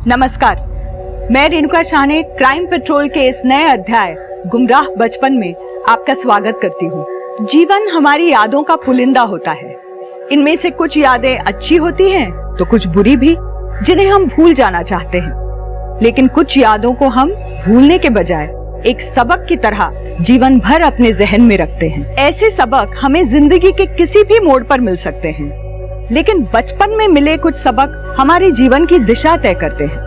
नमस्कार, मैं रेणुका शाह ने क्राइम पेट्रोल के इस नए अध्याय गुमराह बचपन में आपका स्वागत करती हूँ। जीवन हमारी यादों का पुलिंदा होता है। इनमें से कुछ यादें अच्छी होती हैं, तो कुछ बुरी भी, जिन्हें हम भूल जाना चाहते हैं। लेकिन कुछ यादों को हम भूलने के बजाय एक सबक की तरह जीवन भर अपने जहन में रखते हैं। ऐसे सबक हमें जिंदगी के किसी भी मोड़ पर मिल सकते हैं, लेकिन बचपन में मिले कुछ सबक हमारे जीवन की दिशा तय करते हैं।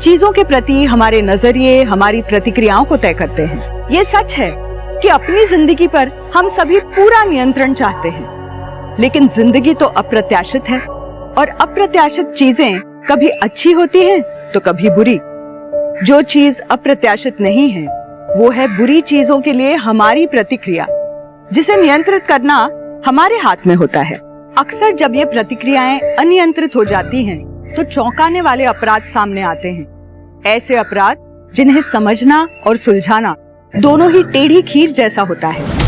चीजों के प्रति हमारे नजरिए हमारी प्रतिक्रियाओं को तय करते हैं। ये सच है कि अपनी जिंदगी पर हम सभी पूरा नियंत्रण चाहते हैं, लेकिन जिंदगी तो अप्रत्याशित है और अप्रत्याशित चीजें कभी अच्छी होती हैं तो कभी बुरी। जो चीज अप्रत्याशित नहीं है वो है बुरी चीजों के लिए हमारी प्रतिक्रिया, जिसे नियंत्रित करना हमारे हाथ में होता है। अक्सर जब ये प्रतिक्रियाएं अनियंत्रित हो जाती हैं, तो चौंकाने वाले अपराध सामने आते हैं। ऐसे अपराध जिन्हें समझना और सुलझाना दोनों ही टेढ़ी खीर जैसा होता है।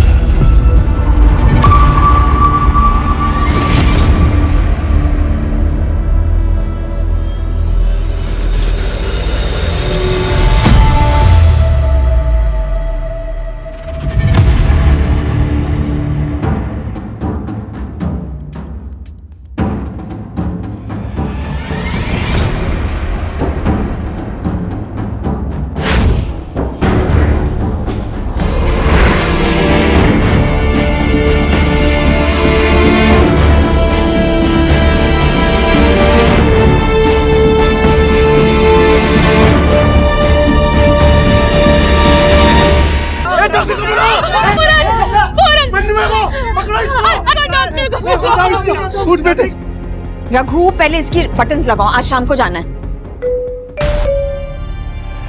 रघु, पहले इसकी बटन लगाओ, आज शाम को जाना है।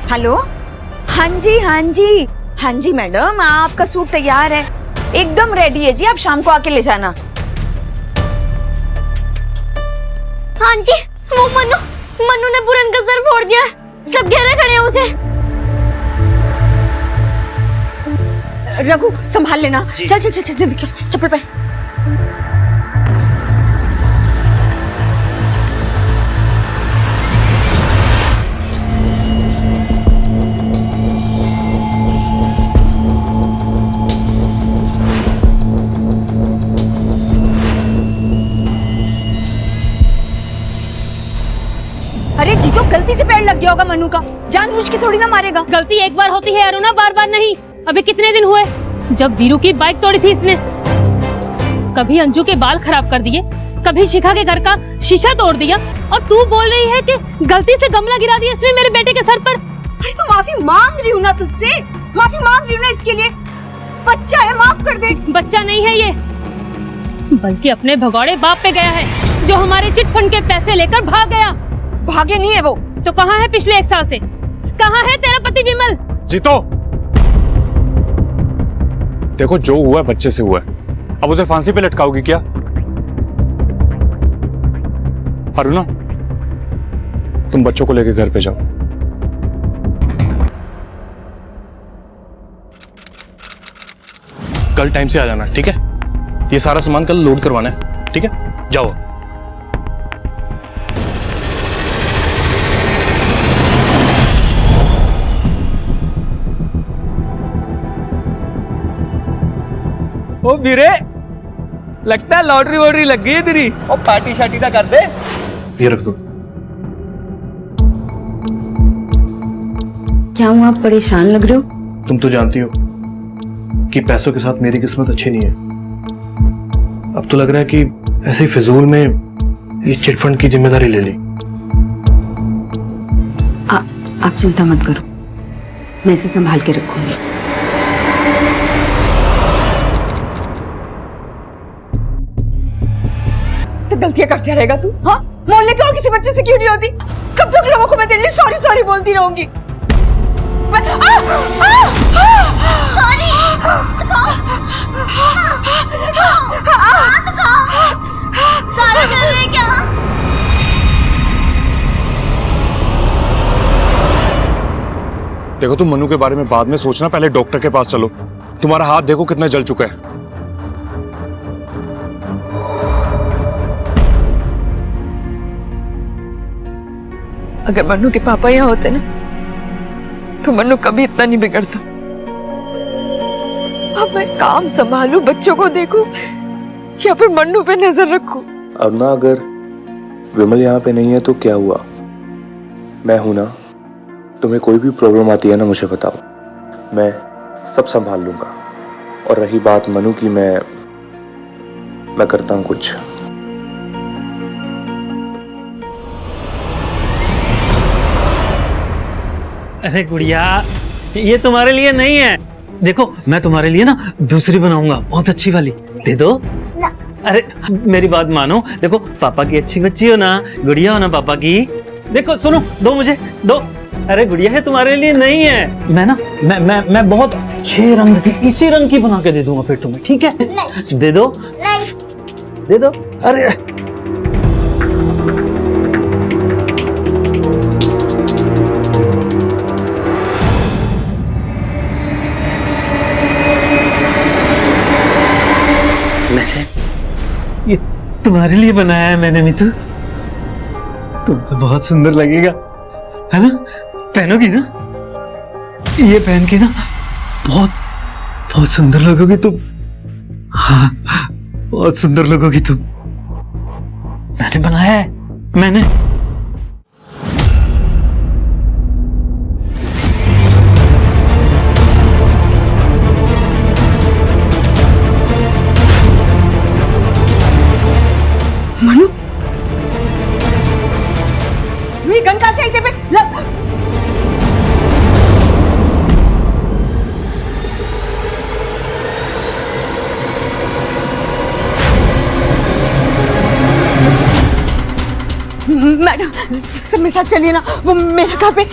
हेलो, हाँ जी मैडम, आपका सूट तैयार है, एकदम रेडी है जी, आप शाम को आके ले जाना। आंटी, वो मनु ने पूरन का सर फोड़ दिया, सब घेरे खड़े हैं उसे। रघु, संभाल लेना। चल चप्पल पे। अरे जी, तो गलती से पैर लग गया होगा मनु का, जानबूझ के थोड़ी ना मारेगा। गलती एक बार होती है अरुणा, बार बार नहीं। अभी कितने दिन हुए जब वीरू की बाइक तोड़ी थी इसने। कभी अंजू के बाल खराब कर दिए, कभी शिखा के घर का शीशा तोड़ दिया, और तू बोल रही है कि गलती से गमला गिरा दिया इसने मेरे बेटे के सर पर। अरे तो माफी मांग रही हूँ ना तुझसे, माफी मांग रही हूँ ना इसके लिए। बच्चा है, माफ कर दे। बच्चा नहीं है ये, बल्कि अपने भगौड़े बाप पे गया है, जो हमारे चिट फंड के पैसे लेकर भाग गया। भागे नहीं है वो तो कहाँ है पिछले 1 साल से? कहाँ है तेरा पति विमल? जीतो, देखो जो हुआ है बच्चे से हुआ है, अब उसे फांसी पे लटकाओगी क्या? अरुणा, तुम बच्चों को लेकर घर पे जाओ। कल टाइम से आ जाना, ठीक है? ये सारा सामान कल लोड करवाना है, ठीक है? जाओ। ओ वीरे, लगता है लॉटरी वॉटरी लग गई है तेरी। ओ पार्टी शार्टी का कर दे। ये रख दो। क्या हुआ, आप परेशान लग रहे हो? तुम तो जानती हो कि पैसों के साथ मेरी किस्मत अच्छी नहीं है। अब तो लग रहा है कि ऐसे ही फिजूल में ये चिट फंड की जिम्मेदारी ले ली। आप चिंता मत करो, मैं इसे संभाल के रखूंगी। तो गलतियां करते रहेगा तू? हाँ, मोहल्ले के और किसी बच्चे से क्यों नहीं होती? कब तक लोगों को मैं तेरे लिए सॉरी बोलती रहूंगी? सॉरी। सारा कर रहे क्या? देखो, तुम मनु के बारे में बाद में सोचना, पहले डॉक्टर के पास चलो। तुम्हारा हाथ देखो कितना जल चुका है। अगर मन्नू के पापा यहाँ होते ना तो मन्नू कभी इतना नहीं बिगड़ता। अब मैं काम संभालूं, बच्चों को देखूं या फिर मन्नू पे नजर रखूं। अरुणा, अगर विमल यहाँ पे नहीं है तो क्या हुआ? मैं हूं ना, तुम्हें कोई भी प्रॉब्लम आती है ना मुझे बताओ, मैं सब संभाल लूंगा। और रही बात मनु की, मैं करता हूं कुछ। अरे गुड़िया, ये तुम्हारे लिए नहीं है। देखो मैं तुम्हारे लिए ना दूसरी बनाऊंगा, बहुत अच्छी वाली। दे दो। अरे मेरी बात मानो, देखो पापा की अच्छी बच्ची हो ना, गुड़िया हो ना पापा की। देखो सुनो, दो मुझे दो। अरे गुड़िया है तुम्हारे लिए नहीं है। मैं ना मैं बहुत अच्छे रंग की, इसी रंग की बना के दे दूंगा फिर तुम्हें, ठीक है? नहीं। दे दो। नहीं। दे दो। अरे ये तुम्हारे लिए बनाया है मैंने मीतू, तुम पे बहुत सुंदर लगेगा, है ना? पहनोगी ना? ये पहन के ना बहुत बहुत सुंदर लगोगी तुम। हाँ, बहुत सुंदर लगोगी तुम। मैंने बनाया है, मैंने। मनु, ये गन कहां से आई तेरे पे? मैडम सब मेरे साथ चलिए ना। वो मेरा घर पे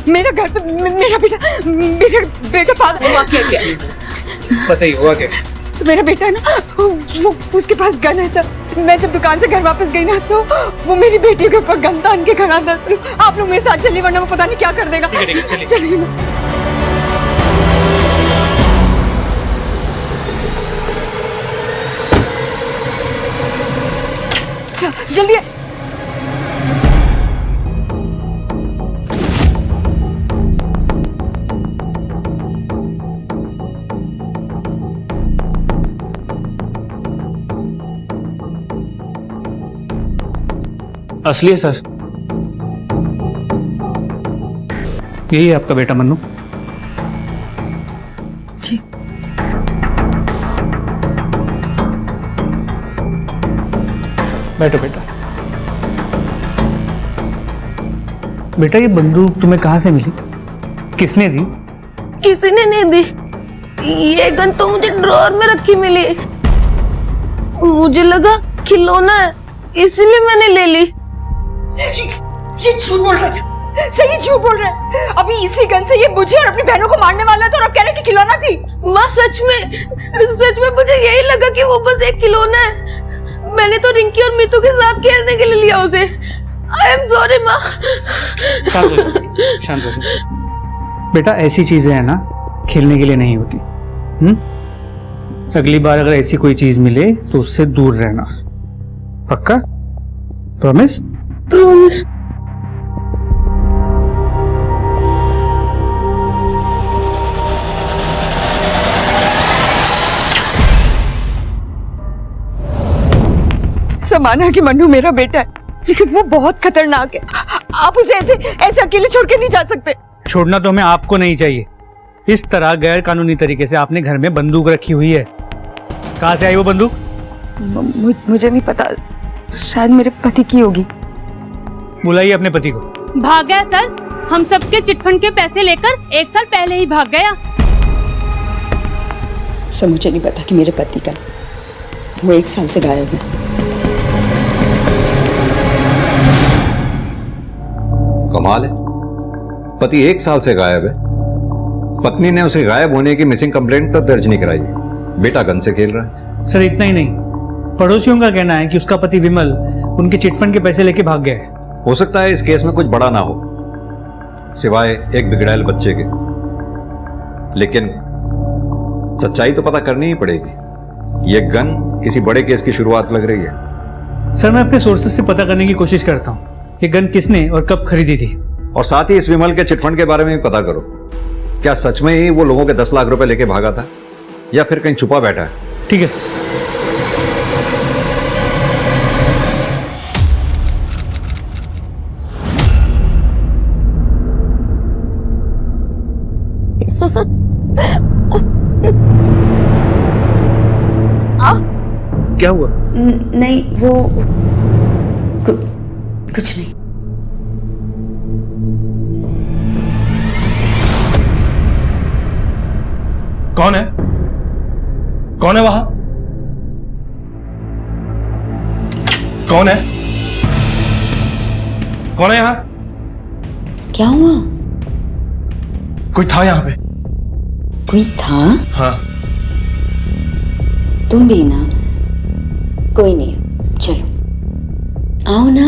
मेरा बेटा पागल हुआ। क्या बताइए हुआ क्या? मेरा बेटा है ना, वो उसके पास गन है सर। मैं जब दुकान से घर वापस गई ना तो वो मेरी बेटी के ऊपर गन तान के खड़ा था सर। आप लोग मेरे साथ चलिए वरना वो पता नहीं क्या कर देगा। चलिए ना। जल्दी है। असली है सर, यही है आपका बेटा मन्नू। जी। बैठो बेटा। बेटा ये बंदूक तुम्हें कहाँ से मिली? किसने दी? किसी ने नहीं दी, ये गन तो मुझे ड्रॉअर में रखी मिली। मुझे लगा खिलौना है इसलिए मैंने ले ली। ये झूठ बोल रहा है, सही झूठ बोल रहा है। अभी इसी गन से ये मुझे और अपनी बहनों को मारने वाला था और अब कह रहा है कि खिलौना थी। माँ सच में मुझे यही लगा कि वो बस एक खिलौना है। मैंने तो रिंकी और मीतू के साथ खेलने के लिए लिया उसे। आई एम सॉरी माँ। शांत हो बेटा, ऐसी चीजें है ना खेलने के लिए नहीं होती। अगली बार अगर ऐसी कोई चीज मिले तो उससे दूर रहना, पक्का? प्रॉमिस? प्रॉमिस। समाना कि मन्नू मेरा बेटा है लेकिन वो बहुत खतरनाक है। आप उसे ऐसे अकेले छोड़ के नहीं जा सकते। छोड़ना तो हमें आपको नहीं चाहिए। इस तरह गैर कानूनी तरीके से आपने घर में बंदूक रखी हुई है। कहाँ से आई वो बंदूक? मुझे नहीं पता, शायद मेरे पति की होगी। बुलाइए अपने पति को। भाग गया सर, हम सबके चिटफंड के पैसे लेकर 1 साल पहले ही भाग गया। सर मुझे नहीं पता कि मेरे पति का, वो 1 साल से गायब है। कमाल है, पति 1 साल से गायब है, पत्नी ने उसे गायब होने की मिसिंग कंप्लेंट तक दर्ज नहीं कराई, बेटा गन से खेल रहा है। सर इतना ही नहीं, पड़ोसियों का कहना है कि उसका पति विमल उनके चिटफंड के पैसे लेके भाग गया है। हो सकता है इस केस में कुछ बड़ा ना हो सिवाय एक बिगड़ैल बच्चे के, लेकिन सच्चाई तो पता करनी ही पड़ेगी। ये गन किसी बड़े केस की शुरुआत लग रही है। सर मैं अपने सोर्सेस से पता करने की कोशिश करता हूँ। ये गन किसने और कब खरीदी थी? और साथ ही इस विमल के चिटफंड के बारे में भी पता करो। क्या सच में ही वो लोगों के 10 लाख रुपए लेके भागा था या फिर कहीं छुपा बैठा है? ठीक है सर। क्या हुआ? नहीं वो कुछ नहीं। कौन है? कौन है वहां? कौन है? कौन है यहां? क्या हुआ? कोई था यहां पे? कोई था? हाँ। तुम भी ना? कोई नहीं, चलो आओ ना।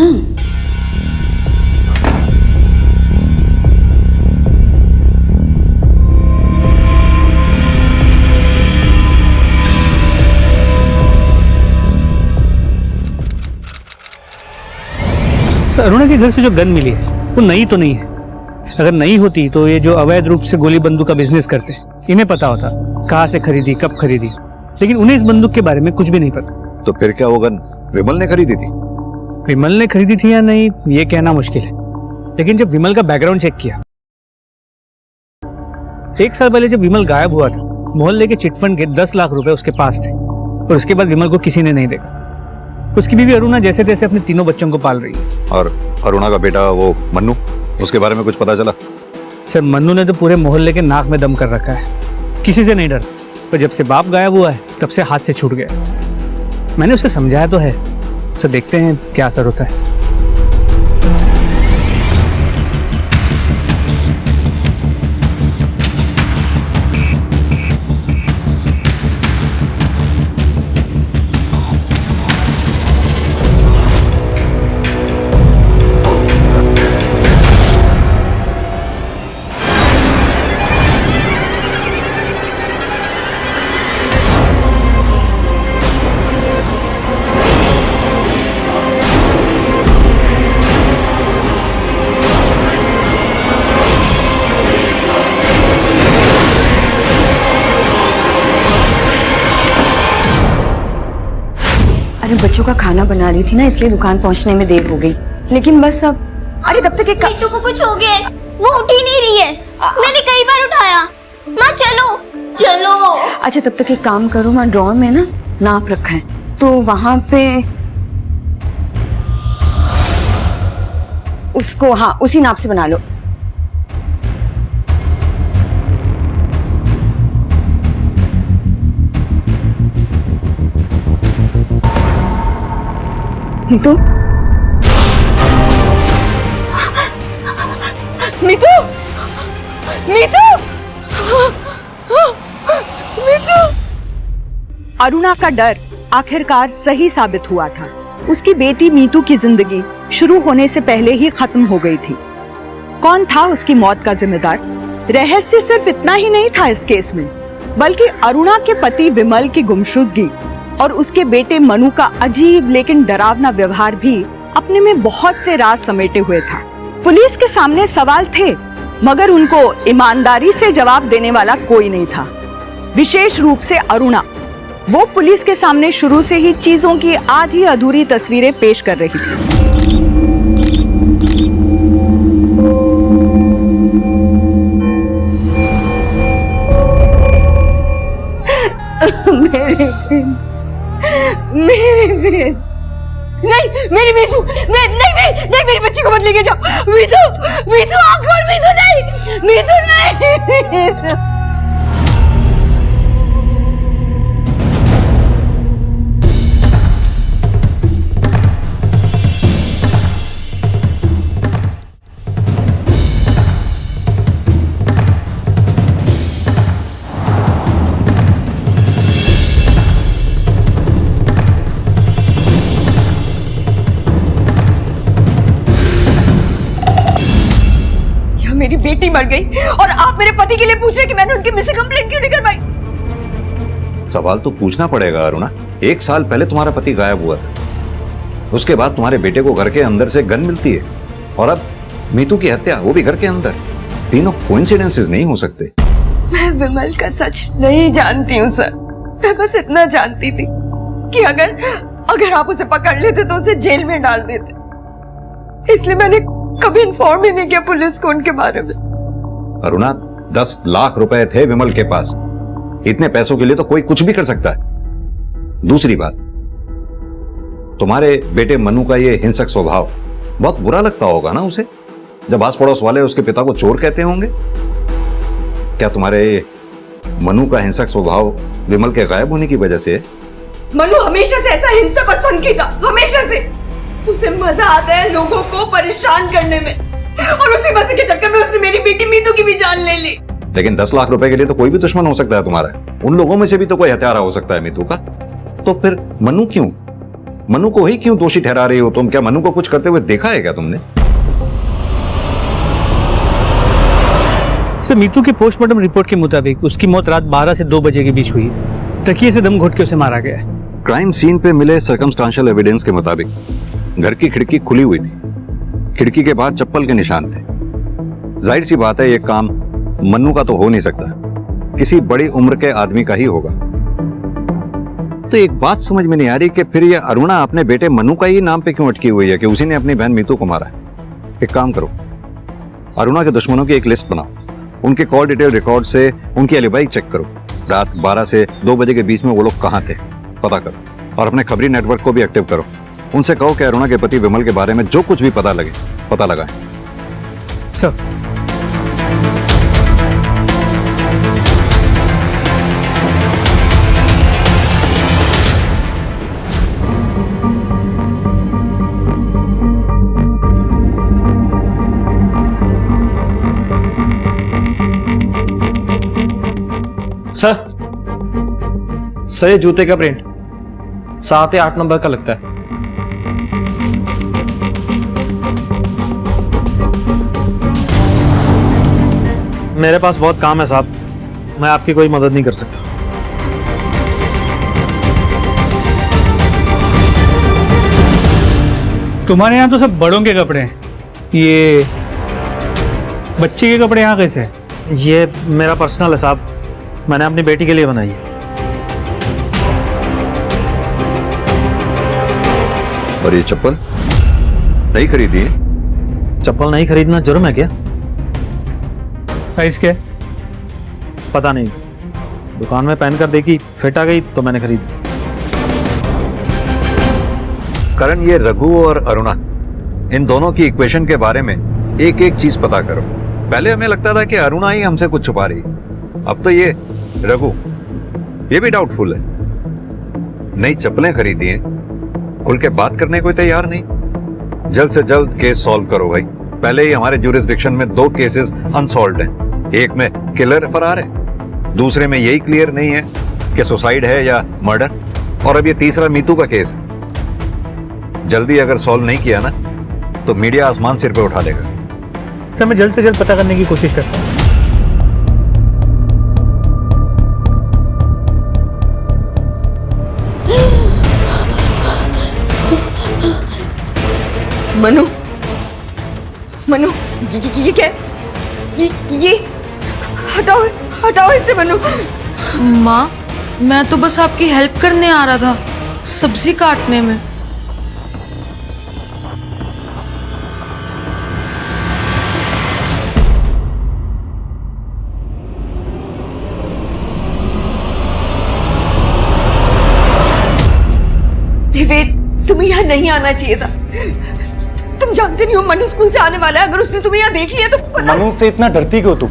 सर, अरुणा के घर से जो गन मिली है वो नई तो नहीं है। अगर नई होती तो ये जो अवैध रूप से गोली बंदूक का बिजनेस करते हैं इन्हें पता होता कहाँ से खरीदी, कब खरीदी, लेकिन उन्हें इस बंदूक के बारे में कुछ भी नहीं पता। तो फिर क्या वो गन विमल ने खरीदी थी? विमल ने खरीदी थी या नहीं ये कहना मुश्किल है, लेकिन जब विमल का बैकग्राउंड चेक किया, 1 साल पहले जब विमल गायब हुआ था मोहल्ले के चिटफंड के 10 लाख रुपए उसके पास थे और उसके बाद विमल को किसी ने नहीं देखा। उसकी बीवी अरुणा जैसे तैसे अपने 3 बच्चों को पाल रही है। और अरुणा का बेटा वो मन्नू, उसके बारे में कुछ पता चला? सर, मन्नू ने तो पूरे मोहल्ले के नाक में दम कर रखा है, किसी से नहीं डरता, पर जब से बाप गायब हुआ है तब से हाथ से छूट गया। मैंने उसे समझाया तो है, तो देखते हैं क्या असर होता है। अरे बच्चों का खाना बना रही थी ना, इसलिए दुकान पहुंचने में देर हो गई। लेकिन बस अब अरे तब तक एक मीतू को कुछ हो गया है, वो उठ ही नहीं रही है। मैंने कई बार उठाया। माँ चलो चलो। अच्छा तब तक एक काम करो, मैं ड्रॉअर में ना नाप रखा है तो वहां पे उसको, हाँ उसी नाप से बना लो। मीतू, मीतू, मीतू, मीतू। अरुणा का डर आखिरकार सही साबित हुआ था। उसकी बेटी मीतू की जिंदगी शुरू होने से पहले ही खत्म हो गई थी। कौन था उसकी मौत का जिम्मेदार? रहस्य सिर्फ इतना ही नहीं था इस केस में, बल्कि अरुणा के पति विमल की गुमशुदगी और उसके बेटे मनु का अजीब लेकिन डरावना व्यवहार भी अपने में बहुत से राज समेटे हुए था। पुलिस के सामने सवाल थे, मगर उनको ईमानदारी से जवाब देने वाला कोई नहीं था। विशेष रूप से अरुणा, वो पुलिस के सामने शुरू से ही चीजों की आधी अधूरी तस्वीरें पेश कर रही थी। मेरी बेटी, नहीं मेरी मीतू, नहीं मेरी बच्ची को मत लेके जाओ। मीतू, मीतू आंख खोल, मीतू नहीं, मीतू नहीं। मेरी बेटी मर गई और आप मेरे पति के लिए पूछ रहे कि मैंने उनकी मिसिंग कंप्लेंट क्यों नहीं करवाई? सवाल तो पूछना पड़ेगा अरुणा। 1 साल पहले तुम्हारा पति गायब हुआ था, उसके बाद तुम्हारे बेटे को घर के अंदर से गन मिलती है और अब मीतू की हत्या, वो भी घर के अंदर। तीनों कोइंसिडेंसेस नहीं हो सकते। मैं विमल का सच नहीं जानती हूँ सर। मैं बस इतना जानती थी कि अगर आप उसे पकड़ लेते तो उसे जेल में डाल देते। इसलिए मैंने कभी इन्फॉर्म ही नहीं किया पुलिस को उनके बारे में। अरुणा, 10 लाख रुपए थे विमल के पास। इतने पैसों के लिए तो कोई कुछ भी कर सकता है। दूसरी बात, तुम्हारे बेटे मनु का ये हिंसक स्वभाव बहुत बुरा लगता होगा ना उसे, जब आस पड़ोस वाले उसके पिता को चोर कहते होंगे। क्या तुम्हारे मनु का हिंसक स्वभाव विमल के गायब होने की वजह से है? मनु हमेशा से ऐसा हिंसक और सनकी था, हमेशा से। उसे मजा आता है लोगों को परेशान करने में, और उसी मजे के चक्कर में उसने मेरी बेटी मीतू की भी जान ले ली। लेकिन 10 लाख रुपए के लिए तो कोई भी दुश्मन हो सकता है तुम्हारा। उन लोगों में से भी तो कोई हत्यारा हो सकता है मीतू का। तो फिर मनु क्यों, मनु को ही क्यों दोषी ठहरा रही हो तुम? क्या मनु को कुछ करते हुए देखा है क्या तुमने? सर, मीतू के पोस्टमार्टम रिपोर्ट के मुताबिक उसकी मौत रात 12 से 2 बजे के बीच हुई। तकिए से दम घोट के उसे मारा गया है। क्राइम सीन पे मिले सर्कमस्टांशियल एविडेंस के मुताबिक घर की खिड़की खुली हुई थी। खिड़की के बाहर चप्पल के निशान थे। जाहिर सी बात है ये काम मन्नू का तो हो नहीं सकता, किसी बड़ी उम्र के आदमी का ही होगा। तो एक बात समझ में नहीं आ रही कि फिर ये अरुणा अपने बेटे मन्नू का ही नाम पे क्यों अटकी हुई है कि उसी ने अपनी बहन मीतू को मारा है। एक काम करो, अरुणा के दुश्मनों की एक लिस्ट बनाओ, उनके कॉल डिटेल रिकॉर्ड से उनकी एलिबाई चेक करो। रात 12 से 2 बजे के बीच में वो लोग कहाँ थे पता करो, और अपने खबरी नेटवर्क को भी एक्टिव करो। उनसे कहो कि अरुणा के पति विमल के बारे में जो कुछ भी पता लगे पता लगाएं। सर, सर ये जूते का प्रिंट 7 या 8 नंबर का लगता है। मेरे पास बहुत काम है साहब, मैं आपकी कोई मदद नहीं कर सकता। तुम्हारे यहाँ तो सब बड़ों के कपड़े हैं, ये बच्चे के कपड़े यहाँ कैसे हैं? ये मेरा पर्सनल है साहब, मैंने अपनी बेटी के लिए बनाई है। और ये चप्पल नहीं खरीदी है? चप्पल नहीं खरीदना जुर्म है क्या? साइज क्या है? पता नहीं, दुकान में पहन कर देखी, फिट आ गई तो मैंने खरीदी। करण, ये रघु और अरुणा, इन दोनों की इक्वेशन के बारे में एक एक चीज पता करो। पहले हमें लगता था कि अरुणा ही हमसे कुछ छुपा रही, अब तो ये रघु, ये भी डाउटफुल है। नई चप्पलें खरीदी हैं, खुल के बात करने को तैयार नहीं। जल्द से जल्द केस सॉल्व करो भाई। पहले ही हमारे ज्यूरिसडिक्शन में 2 केसेस अनसॉल्व्ड हैं। एक में किलर फरार है, दूसरे में यही क्लियर नहीं है कि सुसाइड है या मर्डर, और अब ये तीसरा मीतू का केस है। जल्दी अगर सॉल्व नहीं किया ना तो मीडिया आसमान सिर पे उठा लेगा। सर, मैं जल्द से जल्द पता करने की कोशिश करता हूँ। मनु, मनु, ये क्या? ये हटाओ, हटाओ इसे मनु। माँ, मैं तो बस आपकी हेल्प करने आ रहा था, सब्जी काटने में। देवेद, तुम्हें यहाँ नहीं आना चाहिए था। तुम जानते नहीं हो मनु स्कूल से आने वाला है, अगर उसने तुम्हें यहाँ देख लिया तो पता। मनु से इतना डरती क्यों तुम?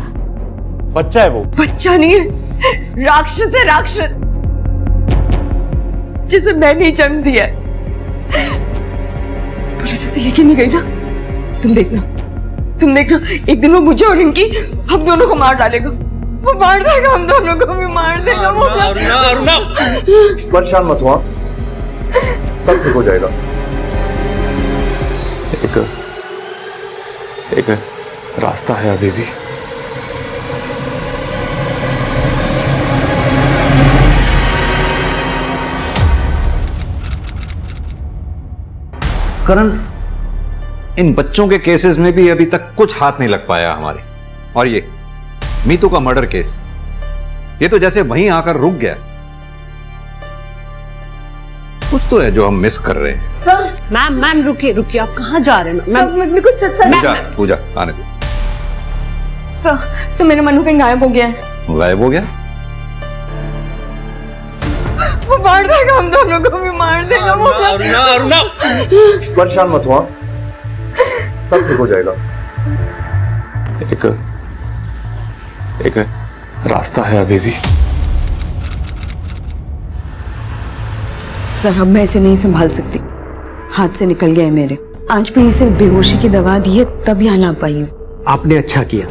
बच्चा है वो। बच्चा नहीं है, राक्षस है, राक्षस, जिसे मैंने ही जन्म दिया है। पुलिस उसे लेके नहीं गई ना? तुम देखना, एक दिन वो मुझे और इनकी, हम दोनों को मार डालेगा। वो मार देगा, हम दोनों को भी मार देगा। वो परेशान मत हुआ, सब ठीक हो जाएगा। एक रास्ता है अभी भी। करण, इन बच्चों के केसेस में भी अभी तक कुछ हाथ नहीं लग पाया हमारे। और ये मीतू का मर्डर केस, ये तो जैसे वहीं आकर रुक गया। कुछ तो है जो हम मिस कर रहे हैं। सर मैम रुकिए रुकिए, आप कहाँ जा रहे हैं? सर मेरे को सर पूजा आने दो। सर मेरा मनु कहीं गायब हो गया है। गायब हो गया? वो मार देगा, हम दोनों को भी मार देगा। वो अरुणा परेशान मत हुआ, सब ठीक हो जाएगा। एक रास्ता है अभी भी। सर अब मैं इसे नहीं संभाल सकती, हाथ से निकल गया है मेरे। आज भी इसे बेहोशी की दवा दी है तब यहाँ ला पाई हूँ। आपने अच्छा किया,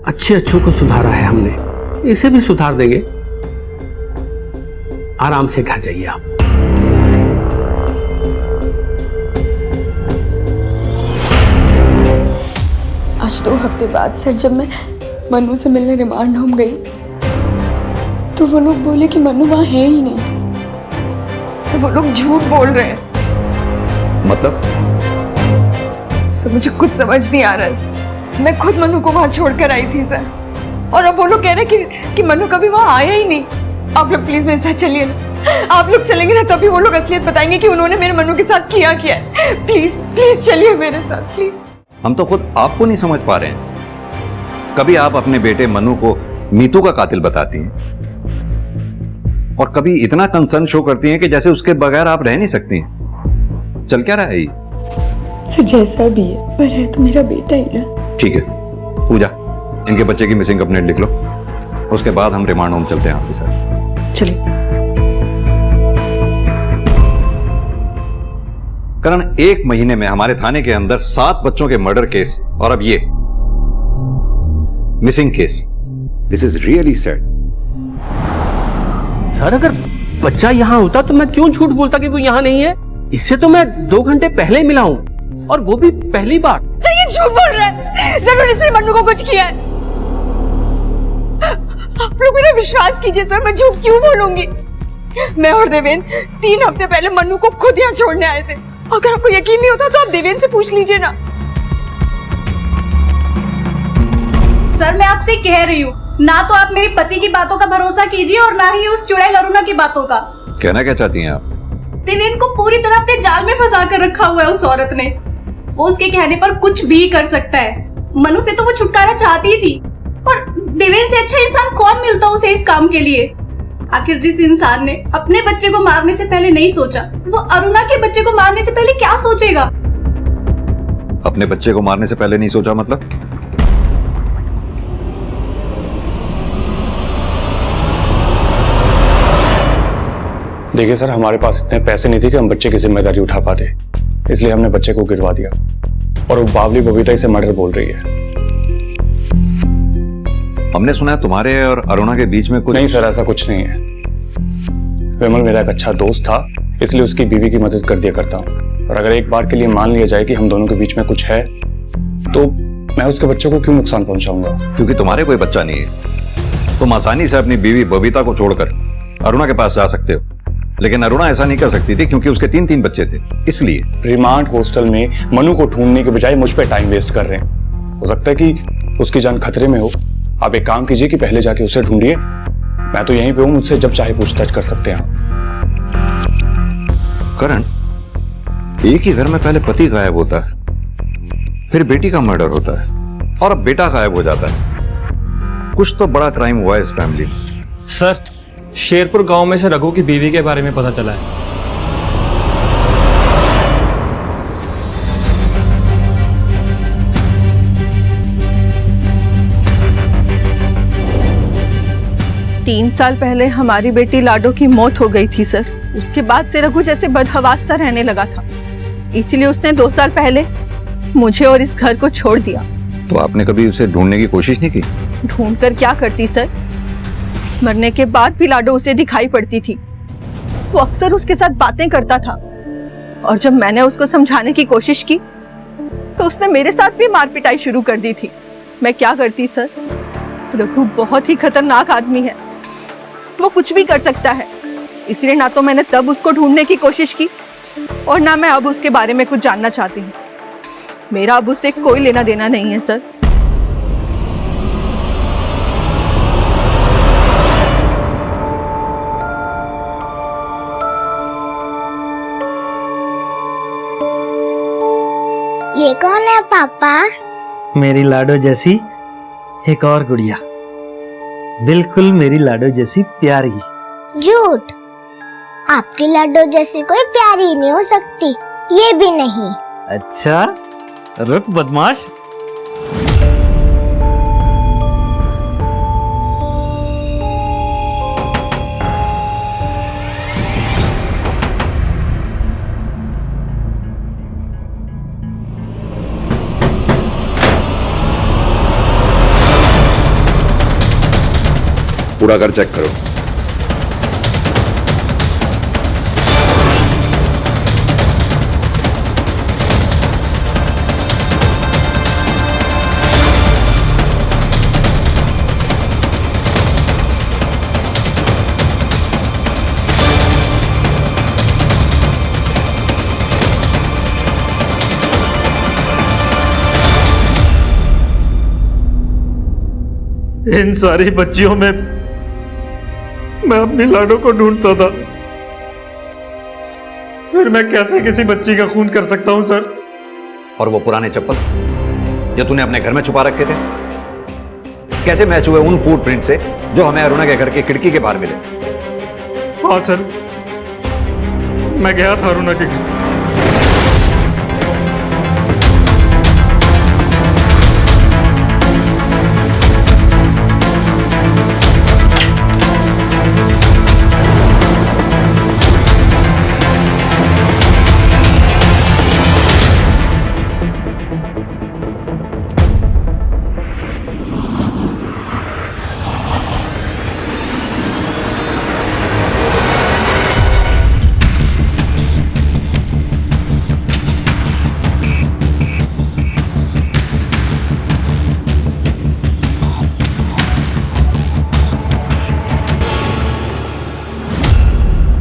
अच्छों को सुधारा है हमने, इसे भी सुधार देंगे। आराम से घर जाइए आप। आज 2 हफ्ते बाद सर जब मैं मनु से मिलने रिमांड होम गई तो वो लोग बोले कि मनु वहां है ही नहीं। सर वो लोग झूठ बोल रहे हैं। मतलब? सर मुझे कुछ समझ नहीं आ रहा है। मैं खुद मनु को वहां छोड़कर आई थी सर, और अब वो लोग कह रहे हैं कि मनु कभी वहां आया ही नहीं। आप लोग प्लीज मेरे साथ चलिए ना, आप लोग चलेंगे ना तभी वो लोग असलियत बताएंगे कि उन्होंने मेरे मनु के साथ किया क्या है। प्लीज प्लीज चलिए मेरे साथ प्लीज। हम तो खुद आपको नहीं समझ पा रहे हैं। कभी आप अपने बेटे मनु को मीतू का कातिल बताती हैं और कभी इतना कंसर्न शो करती हैं कि जैसे उसके बगैर आप रह नहीं सकती हैं। चल क्या रहा है ये? सर जैसा भी है पर है तो मेरा बेटा ही ना। ठीक है पूजा, इनके बच्चे की मिसिंग कंप्लेंट लिख लो, उसके बाद हम रिमांड होम चलते हैं आपके साथ। चलिए। करण, 1 महीने में हमारे थाने के अंदर 7 बच्चों के मर्डर केस और अब ये missing case. This is really sad. Sir अगर बच्चा यहाँ होता तो मैं क्यों झूठ बोलता कि वो यहाँ नहीं है? इससे तो मैं 2 घंटे पहले ही मिला हूँ, और वो भी पहली बार। सर ये झूठ बोल रहा है, जरूर इसने मनु को कुछ किया है। आप लोग मेरा विश्वास कीजिए सर, मैं झूठ क्यों बोलूंगी? मैं और देवेंद्र 3 हफ्ते पहले मनु को खुद यहाँ छोड़ने आए थे। अगर आपको यकीन नहीं होता तो आप देवेंद्र से पूछ लीजिए ना। सर मैं आपसे कह रही हूँ, ना तो आप मेरे पति की बातों का भरोसा कीजिए और ना ही उस चुड़ैल अरुणा की बातों का। कहना क्या चाहती हैं आप? देवेंद्र को पूरी तरह अपने जाल में फंसा कर रखा हुआ है उस औरत ने। वो उसके कहने पर कुछ भी कर सकता है। मनु से तो वो छुटकारा चाहती ही थी, और देवेंद्र से अच्छा इंसान कौन मिलता उसे इस काम के लिए? आखिर जिस इंसान ने अपने बच्चे को मारने से पहले नहीं सोचा, वो अरुणा के बच्चे को मारने से पहले क्या सोचेगा? अपने बच्चे को मारने से पहले नहीं सोचा मतलब? देखिए सर, हमारे पास इतने पैसे नहीं थे कि हम बच्चे की जिम्मेदारी उठा पाते, इसलिए हमने बच्चे को गिरवा दिया। और वो बावली बबीता इसे मर्डर बोल रही है। हमने सुना है तुम्हारे और अरुणा के बीच में कुछ। नहीं सर, ऐसा कुछ नहीं है। विमल मेरा एक अच्छा दोस्त था, इसलिए उसकी बीवी की मदद कर दिया करता हूँ। और अगर एक बार के लिए मान लिया जाए कि हम दोनों के बीच में कुछ है, तो मैं उसके बच्चे को क्यों नुकसान पहुंचाऊंगा? क्योंकि तुम्हारे कोई बच्चा नहीं है। तुम आसानी से अपनी बीवी बबीता को छोड़कर अरुणा के पास जा सकते हो, लेकिन अरुणा ऐसा नहीं कर सकती थी क्योंकि उसके 3 बच्चे थे। इसलिए रिमांड हॉस्टल में मनु को ढूंढने के बजाय मुझ पर टाइम वेस्ट कर रहे हैं। हो सकता है कि उसकी जान खतरे में हो। आप एक काम कीजिए कि पहले जाके उसे ढूंढिए, मैं तो यहीं पे हूं, मुझसे जब चाहे पूछताछ कर सकते हैं आप। करण, एक ही घर में पहले पति गायब होता है, फिर बेटी का मर्डर होता है, और अब बेटा गायब हो जाता है। कुछ तो बड़ा क्राइम हुआ है इस फैमिली में। सर, शेरपुर गांव में से रघु की बीवी के बारे में पता चला है। तीन साल पहले हमारी बेटी लाडो की मौत हो गई थी सर। उसके बाद से रघु जैसे बदहवास सा रहने लगा था, इसीलिए उसने 2 साल पहले मुझे और इस घर को छोड़ दिया। तो आपने कभी उसे ढूंढने की कोशिश नहीं की? ढूंढकर क्या करती सर, मरने के बाद भी लाडो उसे दिखाई पड़ती थी। वो अक्सर उसके साथ बातें करता था, और जब मैंने उसको समझाने की कोशिश की तो उसने मेरे साथ भी मार पिटाई शुरू कर दी थी। मैं क्या करती सर, रघु बहुत ही खतरनाक आदमी है, वो कुछ भी कर सकता है। इसलिए ना तो मैंने तब उसको ढूंढने की कोशिश की और ना मैं अब उसके बारे में कुछ जानना चाहती हूँ। मेरा अब उससे कोई लेना देना नहीं है सर। ये कौन है पापा? मेरी लाडो जैसी एक और गुड़िया, बिल्कुल मेरी लाडो जैसी प्यारी। झूठ, आपकी लड्डू जैसी कोई प्यारी नहीं हो सकती, ये भी नहीं। अच्छा रुक बदमाश। पूरा घर चेक करो। इन सारी बच्चियों में मैं अपनी लाडो को ढूंढता था, फिर मैं कैसे किसी बच्ची का खून कर सकता हूं सर? और वो पुराने चप्पल जो तूने अपने घर में छुपा रखे थे, कैसे मैच हुए उन फुटप्रिंट से जो हमें अरुणा के घर की खिड़की के बाहर मिले? हाँ सर, मैं गया था अरुणा के घर।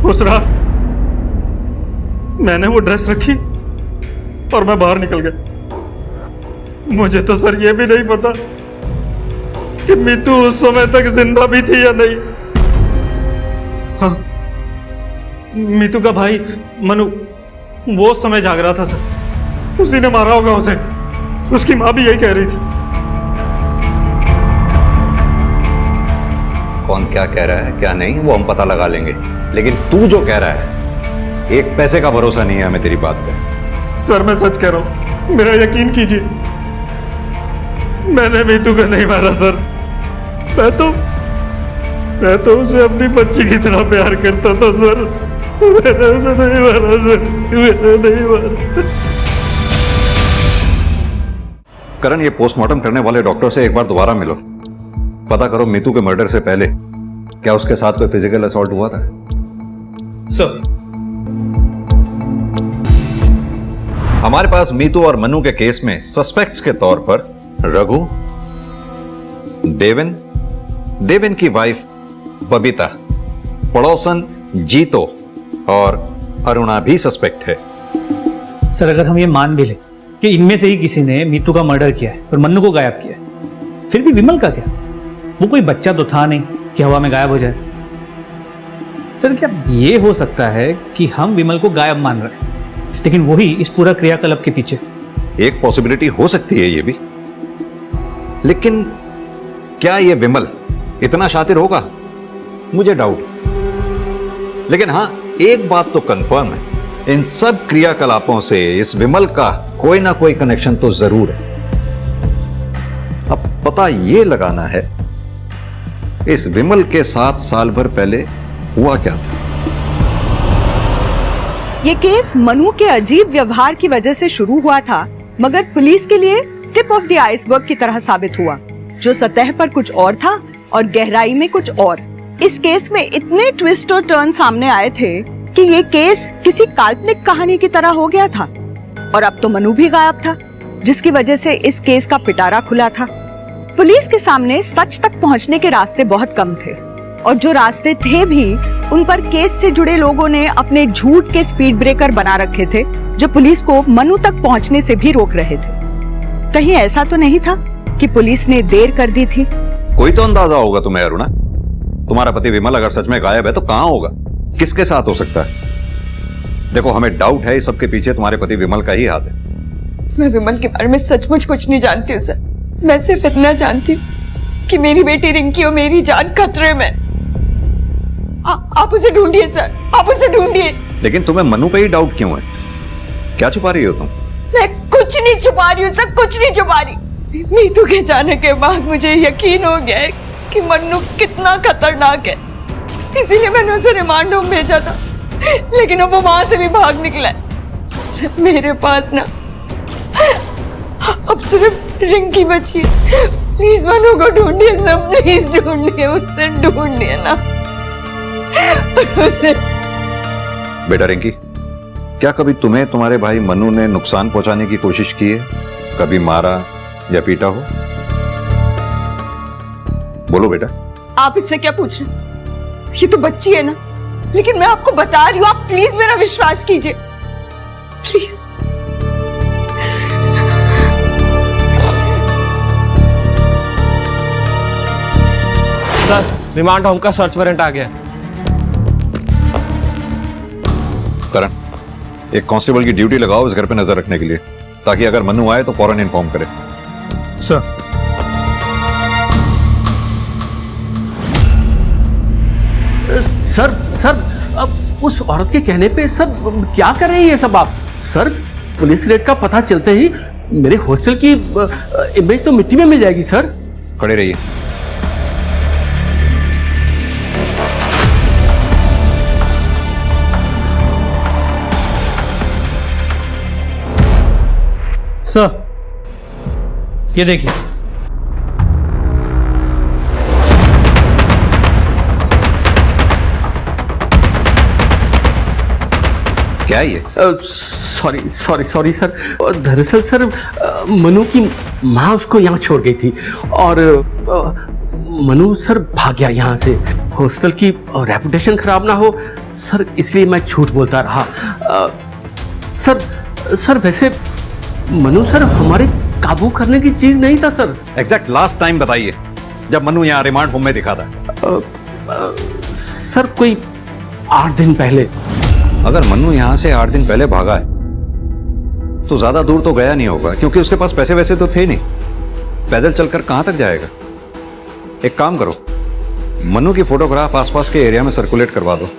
उस रात मैंने वो ड्रेस रखी और मैं बाहर निकल गया। मुझे तो सर ये भी नहीं पता कि मीतू उस समय तक जिंदा भी थी या नहीं। हाँ, मीतू का भाई मनु वो उस समय जाग रहा था सर, उसी ने मारा होगा उसे। उसकी माँ भी यही कह रही थी। कौन क्या कह रहा है क्या नहीं वो हम पता लगा लेंगे, लेकिन तू जो कह रहा है एक पैसे का भरोसा नहीं है हमें तेरी बात पे। सर मैं सच कह रहा हूं, मेरा यकीन कीजिए, मैंने मीतू को नहीं मारा सर। मैं तो उसे अपनी बच्ची की तरह प्यार करता था सर। मैंने उसे नहीं मारा सर, मैंने नहीं मारा। करण, ये पोस्टमार्टम करने वाले डॉक्टर से एक बार दोबारा मिलो, पता करो मीतू के मर्डर से पहले क्या उसके साथ कोई फिजिकल असॉल्ट हुआ था? सर हमारे पास मीतू और मनु के केस में सस्पेक्ट्स के तौर पर रघु, देवेन की वाइफ बबीता, पड़ोसन जीतो और अरुणा भी सस्पेक्ट है। सर अगर हम ये मान भी लें कि इनमें से ही किसी ने मीतू का मर्डर किया है और मन्नू को गायब किया है, फिर भी विमल का क्या? वो कोई बच्चा तो था नहीं कि हवा में गायब हो जाए। सर क्या ये हो सकता है कि हम विमल को गायब मान रहे हैं, लेकिन वही इस पूरा क्रियाकलाप के पीछे? एक पॉसिबिलिटी हो सकती है ये भी, लेकिन क्या ये विमल इतना शातिर होगा? मुझे डाउट। लेकिन हां, एक बात तो कंफर्म है, इन सब क्रियाकलापों से इस विमल का कोई ना कोई कनेक्शन तो जरूर है। अब पता ये लगाना है इस विमल के साथ साल भर पहले हुआ क्या था। ये केस मनु के अजीब व्यवहार की वजह से शुरू हुआ था, मगर पुलिस के लिए टिप ऑफ द आइसबर्ग की तरह साबित हुआ, जो सतह पर कुछ और था और गहराई में कुछ और। इस केस में इतने ट्विस्ट और टर्न सामने आए थे कि ये केस किसी काल्पनिक कहानी की तरह हो गया था। और अब तो मनु भी गायब था, जिसकी वजह से इस केस का पिटारा खुला था। पुलिस के सामने सच तक पहुंचने के रास्ते बहुत कम थे और जो रास्ते थे भी उन पर केस से जुड़े लोगों ने अपने झूठ के स्पीड ब्रेकर बना रखे थे जो पुलिस को मनु तक पहुंचने से भी रोक रहे थे। कहीं ऐसा तो नहीं था कि पुलिस ने देर कर दी थी? कोई तो अंदाजा होगा तुम्हें अरुणा। तुम्हारा पति विमल अगर सच में गायब है तो कहां होगा, किसके साथ हो सकता है? देखो, हमें डाउट है इस सबके पीछे तुम्हारे पति विमल का ही हाथ है। मैं विमल के बारे में सचमुच कुछ नहीं जानती हूँ सर। मैं सिर्फ इतना जानती हूँ कि मेरी बेटी रिंकी और मेरी जान खतरे में। आप उसे ढूंढिए सर, आप उसे ढूंढिए। लेकिन तुम्हें मनु पे ही डाउट क्यों है? क्या छुपा रही हो तुम? मैं कुछ नहीं छुपा रही हूँ सर, कुछ नहीं छुपा रही। मीतू के जाने के बाद मुझे यकीन हो गया है कि मन्नू कितना खतरनाक है, इसीलिए मैंने उसे रिमांड होम भेजा था। लेकिन अब वो वहां से भी भाग निकला है। सिर्फ मेरे पास ना अब सिर्फ रिंकी बची है। प्लीज मनु को ढूंढिए सब, प्लीज ढूंढिए, उसे ढूंढिए ना उसे। बेटा रिंकी, क्या कभी तुम्हें तुम्हारे भाई मनु ने नुकसान पहुंचाने की कोशिश की है? कभी मारा या पीटा हो? बोलो बेटा। आप इससे क्या पूछ रहे? ये तो बच्ची है ना। लेकिन मैं आपको बता रही हूँ, आप प्लीज मेरा विश्वास कीजिए, प्लीज। सर, रिमांड होम का सर्च वारंट आ गया। करण, एक कांस्टेबल की ड्यूटी लगाओ इस घर पे नजर रखने के लिए, ताकि अगर मनु आए तो फौरन इन्फॉर्म करे। सर, सर अब उस औरत के कहने पे सर क्या कर रहे हैं ये सब आप? सर, पुलिस रेड का पता चलते ही मेरे हॉस्टल की इमेज तो मिट्टी में मिल जाएगी सर। खड़े रहिए। सर, ये देखिए। क्या है ये? Sorry sir. दरअसल सर, मनु की माँ उसको यहाँ छोड़ गई थी और मनु सर भाग गया यहाँ से। हॉस्टल की रेपुटेशन खराब ना हो सर, इसलिए मैं झूठ बोलता रहा। सर वैसे मनु सर हमारे काबू करने की चीज नहीं था सर। एग्जैक्ट लास्ट टाइम बताइए जब मनु यहाँ रिमांड होम में दिखा था। सर कोई 8 दिन पहले। अगर मनु यहाँ से 8 दिन पहले भागा है तो ज्यादा दूर तो गया नहीं होगा, क्योंकि उसके पास पैसे वैसे तो थे नहीं। पैदल चलकर कहां तक जाएगा? एक काम करो, मनु की फोटोग्राफ आसपास के एरिया में सर्कुलेट करवा दो।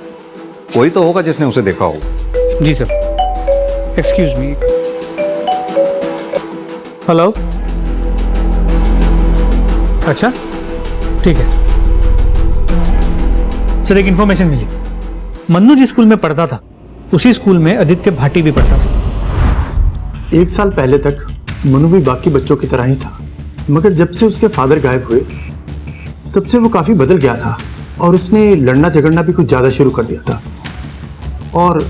कोई तो होगा जिसने उसे देखा होगा। जी सर। Excuse me. हेलो। अच्छा, ठीक है सर। एक इंफॉर्मेशन मिली, मन्नू जिस स्कूल में पढ़ता था उसी स्कूल में आदित्य भाटी भी पढ़ता था। 1 साल पहले तक मनु भी बाकी बच्चों की तरह ही था, मगर जब से उसके फादर गायब हुए तब से वो काफ़ी बदल गया था और उसने लड़ना झगड़ना भी कुछ ज़्यादा शुरू कर दिया था और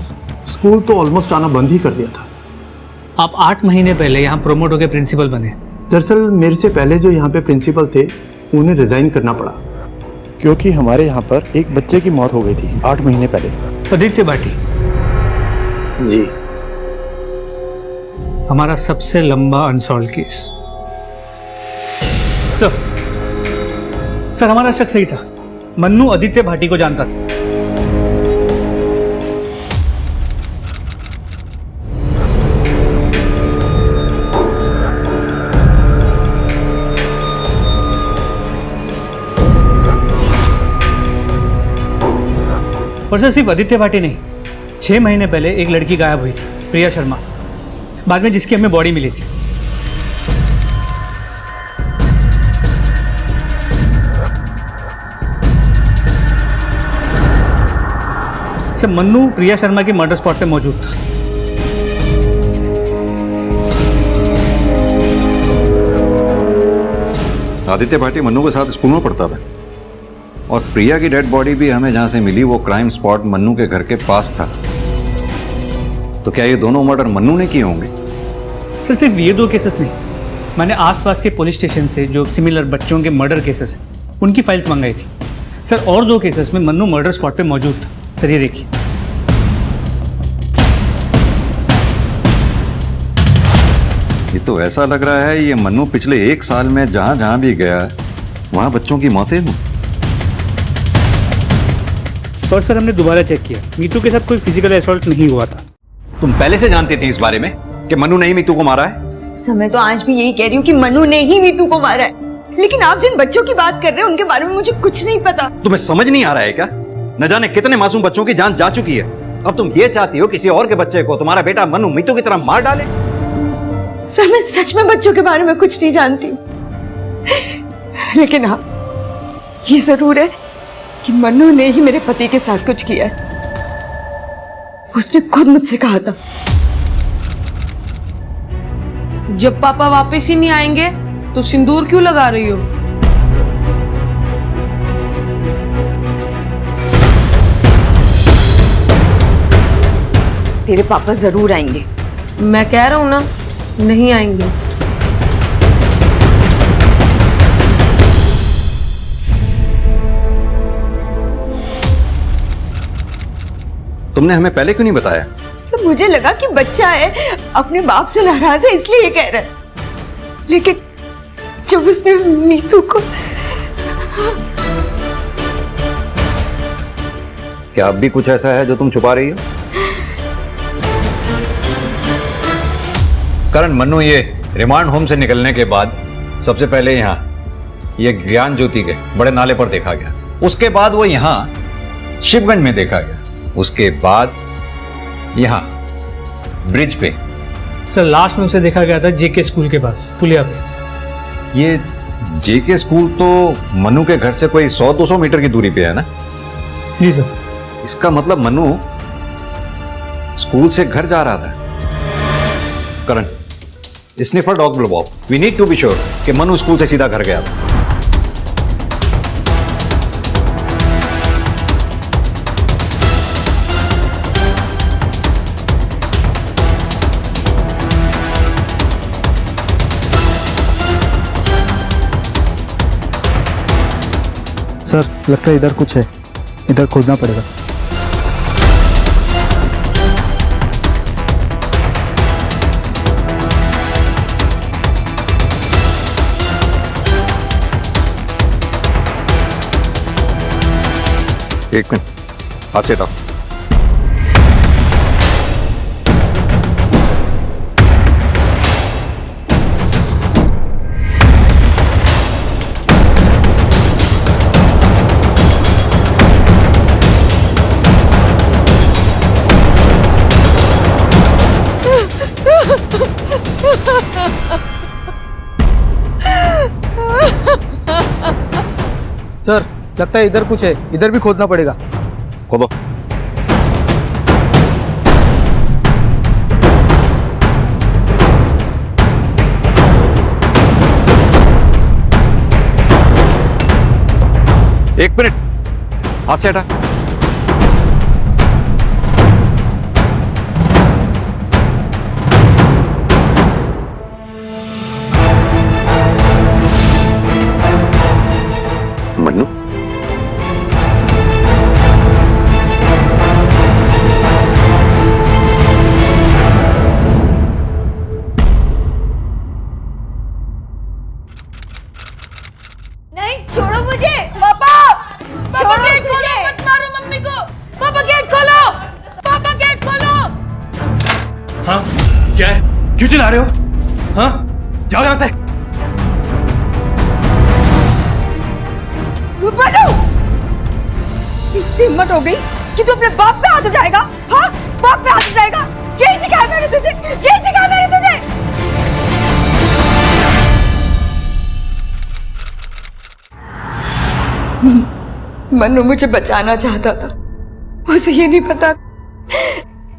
स्कूल तो ऑलमोस्ट आना बंद ही कर दिया था। आप 8 महीने पहले यहाँ प्रोमोट होकर प्रिंसिपल बने। दरअसल मेरे से पहले जो यहाँ पे प्रिंसिपल थे उन्हें रिजाइन करना पड़ा, क्योंकि हमारे यहाँ पर एक बच्चे की मौत हो गई थी 8 महीने पहले। आदित्य भाटी जी, हमारा सबसे लंबा अनसॉल्व केस। सर हमारा शक सही था, मन्नू आदित्य भाटी को जानता था। और सर सिर्फ आदित्य भाटी नहीं, 6 महीने पहले एक लड़की गायब हुई थी, प्रिया शर्मा, बाद में जिसकी हमें बॉडी मिली थी। सर मन्नू प्रिया शर्मा की मर्डर स्पॉट पे मौजूद था। आदित्य भाटी मन्नू के साथ स्कूल में पढ़ता था और प्रिया की डेड बॉडी भी हमें जहां से मिली वो क्राइम स्पॉट मन्नू के घर के पास था। तो क्या ये दोनों मर्डर मन्नू ने किए होंगे? सर सिर्फ ये 2 केसेस नहीं, मैंने आसपास के पुलिस स्टेशन से जो सिमिलर बच्चों के मर्डर केसेस उनकी फाइल्स मंगाई थी। सर और 2 केसेस में मन्नू मर्डर स्पॉट पे मौजूद था। सर ये देखिए। ये तो ऐसा लग रहा है ये मन्नू पिछले 1 साल में जहां जहां भी गया वहां बच्चों की मौतें हुई। और सर हमने दोबारा चेक किया, मीतू के साथ कोई फिजिकल असॉल्ट नहीं हुआ था। तुम पहले से जानती थी इस बारे में कि मन्नू ने ही मीतू को मारा है? सर मैं तो आज भी यही कह रही हूँ कि मनु ने ही मीतू को मारा है, लेकिन आप जिन बच्चों की बात कर रहे हैं उनके बारे में मुझे कुछ नहीं पता। तुम्हें समझ नहीं आ रहा है क्या? न जाने कितने मासूम बच्चों की जान जा चुकी है। अब तुम ये चाहती हो किसी और के बच्चे को तुम्हारा बेटा मन्नू मीतू की तरह मार डाले? सर मैं सच में बच्चों के बारे में कुछ नहीं जानती हूँ, लेकिन हाँ ये जरूर है कि मन्नू ने ही मेरे पति के साथ कुछ किया है। उसने खुद मुझसे कहा था जब पापा वापस ही नहीं आएंगे तो सिंदूर क्यों लगा रही हो? तेरे पापा जरूर आएंगे। मैं कह रहा हूं ना, नहीं आएंगे। तुमने हमें पहले क्यों नहीं बताया? सर मुझे लगा कि बच्चा है, अपने बाप से नाराज है इसलिए ये कह रहा है, लेकिन जब उसने मीतू को। क्या अब भी कुछ ऐसा है जो तुम छुपा रही हो? करण, मन्नू ये रिमांड होम से निकलने के बाद सबसे पहले यहाँ ये ज्ञान ज्योति के बड़े नाले पर देखा गया, उसके बाद वो यहाँ शिवगंज में देखा गया, उसके बाद यहाँ ब्रिज पे। सर लास्ट में उसे देखा गया था जेके स्कूल के पास पुलिया पे। ये जेके स्कूल तो मन्नू के घर से कोई 100-200 मीटर की दूरी पे है ना? जी सर। इसका मतलब मन्नू स्कूल से घर जा रहा था। Karan, sniffer dog will walk. We need to be sure कि मन्नू स्कूल से सीधा घर गया था। सर लगता है इधर कुछ है, इधर खोदना पड़ेगा। एक मिनट, हाथ से हटाओ। सर लगता है इधर कुछ है, इधर भी खोदना पड़ेगा। खोदो। एक मिनट, हाथ से हटा। मन्नू, नहीं छोड़ो मुझे। पापा पापा गेट खोलो, मत मारो मम्मी को। पापा गेट खोलो, पापा गेट खोलो। हाँ क्या है, क्यों चिल्ला रहे हो? हाँ जाओ यहां से। मनु, इतनी हिम्मत हो गई कि तू अपने बाप पे हाथ उठाएगा? हाँ बाप पे हाथ उठाएगा? यही सिखाया मैंने तुझे, यही सिखाया मैंने तुझे। मनु मुझे बचाना चाहता था, उसे ये नहीं पता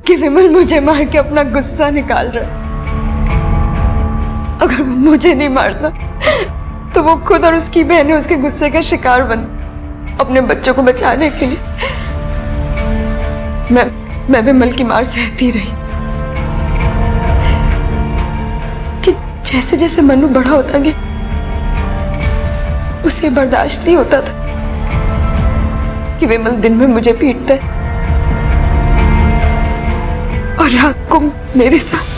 कि विमल मुझे मार के अपना गुस्सा निकाल रहा है। अगर वो मुझे नहीं मारता तो वो खुद और उसकी बहनें उसके गुस्से का शिकार बन अपने बच्चों को बचाने के लिए। मैं विमल की मार सहती रही कि जैसे जैसे मनु बड़ा होता गया उसे बर्दाश्त नहीं होता था कि विमल दिन में मुझे पीटता है और रात को मेरे साथ।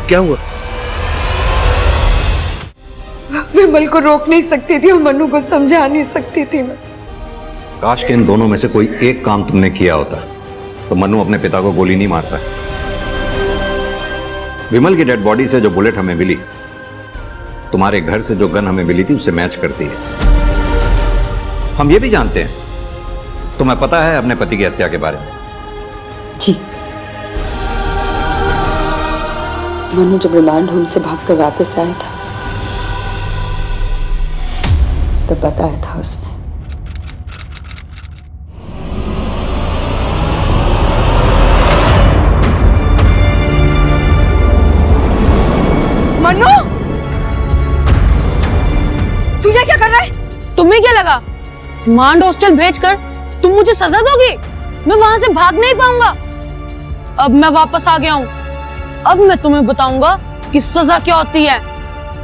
क्या हुआ? विमल को रोक नहीं सकती थी और मनु को समझा नहीं सकती थी मैं। काश के इन दोनों में से कोई एक काम तुमने किया होता तो मनु अपने पिता को गोली नहीं मारता। विमल की डेड बॉडी से जो बुलेट हमें मिली तुम्हारे घर से जो गन हमें मिली थी उससे मैच करती है। हम ये भी जानते हैं तुम्हें पता है अपने पति की हत्या के बारे में। जी, मनु जब रिमांड होम से भागकर वापस आया था तब बताया था उसने। मनु, तू ये क्या कर रहा है? तुम्हें क्या लगा रिमांड हॉस्टल भेजकर तुम मुझे सजा दोगी? मैं वहां से भाग नहीं पाऊंगा। अब मैं वापस आ गया हूँ। अब मैं तुम्हें बताऊंगा कि सजा क्या होती है,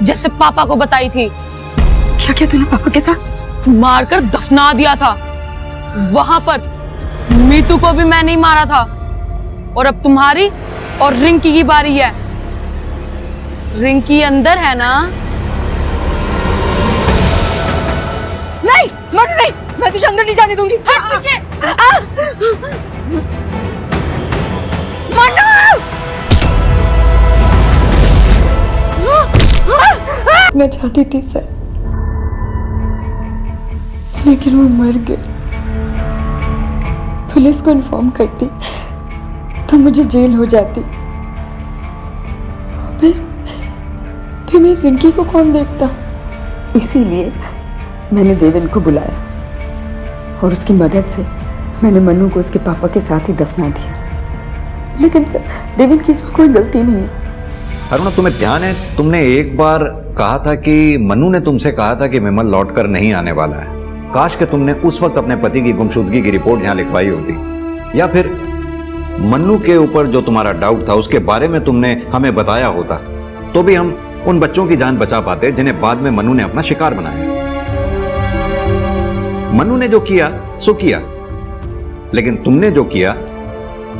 जैसे पापा को बताई थी। क्या क्या तूने पापा के साथ? मारकर दफना दिया था। वहां पर मीतू को भी मैं नहीं मारा था। और अब तुम्हारी और रिंकी की बारी है। रिंकी अंदर है ना? नहीं मनु नहीं, मैं तुझे अंदर नहीं जाने दूंगी। पीछे मनु! मैं चाहती थी सर, लेकिन वो मर गया। पुलिस को इन्फॉर्म करती तो मुझे जेल हो जाती। और फिर मेरी रिंकी को कौन देखता? इसीलिए मैंने देवेन को बुलाया और उसकी मदद से मैंने मनु को उसके पापा के साथ ही दफना दिया। लेकिन सर, देवेन की इसमें कोई गलती नहीं है। अरुणा, तुम्हें ध्यान है तुमने एक बार कहा था कि मनु ने तुमसे कहा था कि विमल लौटकर नहीं आने वाला है। काश कि तुमने उस वक्त अपने पति की गुमशुदगी की रिपोर्ट यहां लिखवाई होती, या फिर मन्नू के ऊपर जो तुम्हारा डाउट था उसके बारे में तुमने हमें बताया होता, तो भी हम उन बच्चों की जान बचा पाते जिन्हें बाद में मन्नू ने अपना शिकार बनाया। मन्नू ने जो किया सो किया, लेकिन तुमने जो किया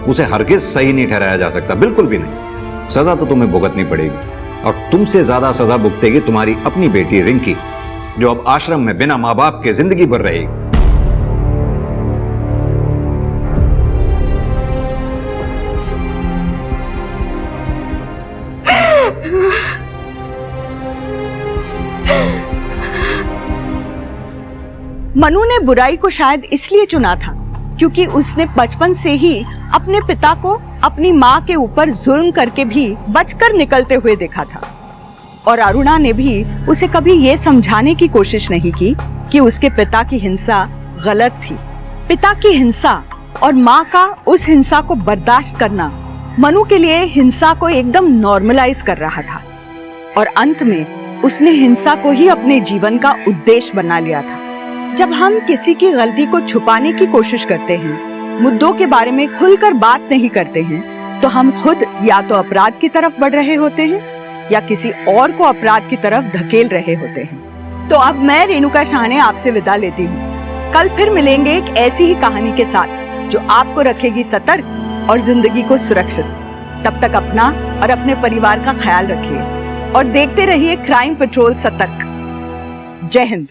उसे हरगिज सही नहीं ठहराया जा सकता, बिल्कुल भी नहीं। सजा तो तुम्हें भुगतनी पड़ेगी, और तुमसे ज्यादा सजा भुगतेगी तुम्हारी अपनी बेटी रिंकी, जो अब आश्रम में बिना मां बाप के जिंदगी भर रहेगी। मनु ने बुराई को शायद इसलिए चुना था क्योंकि उसने बचपन से ही अपने पिता को अपनी माँ के ऊपर जुल्म करके भी बचकर निकलते हुए देखा था। और अरुणा ने भी उसे कभी ये समझाने की कोशिश नहीं की कि उसके पिता की हिंसा गलत थी। पिता की हिंसा और माँ का उस हिंसा को बर्दाश्त करना मनु के लिए हिंसा को एकदम नॉर्मलाइज कर रहा था, और अंत में उसने हिंसा को ही अपने जीवन का उद्देश्य बना लिया था। जब हम किसी की गलती को छुपाने की कोशिश करते हैं, मुद्दों के बारे में खुलकर बात नहीं करते हैं, तो हम खुद या तो अपराध की तरफ बढ़ रहे होते हैं या किसी और को अपराध की तरफ धकेल रहे होते हैं। तो अब मैं रेणुका शाहने आपसे विदा लेती हूँ। कल फिर मिलेंगे एक ऐसी ही कहानी के साथ जो आपको रखेगी सतर्क और जिंदगी को सुरक्षित। तब तक अपना और अपने परिवार का ख्याल रखिए और देखते रहिए क्राइम पेट्रोल सतर्क। जय हिंद।